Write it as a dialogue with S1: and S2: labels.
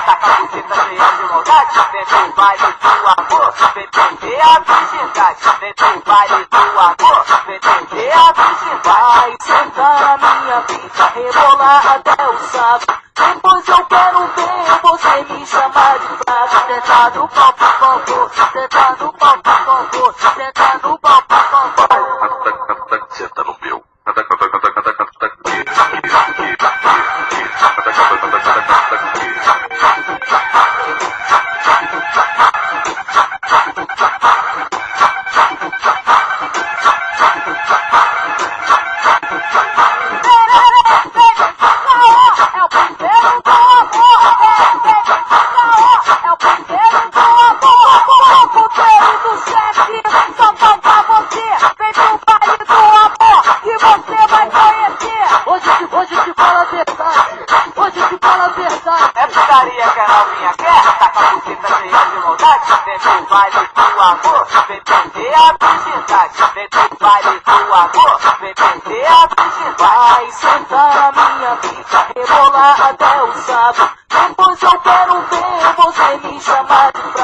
S1: taca a buceta cheia de maldade. Vem pro baile do amor, vem perder a virgindade. Vem pro baile do amor, vem perder a virgindade.
S2: Vai sentar na minha pica, rebolar até o sábado. Depois eu quero ver você me chamar de fraco. Senta no pau, pau, senta no pau, pau, senta no pau, pau.
S3: Senta no meu.
S1: É putaria que a novinha quer, taca a buceta cheia de maldade. Vem pro baile do amor, vem perder a virgindade. Vem pro baile do amor, vem perder a virgindade.
S2: Vai sentar na minha pica, rebolar até o sábado. Depois eu quero ver você me chamar de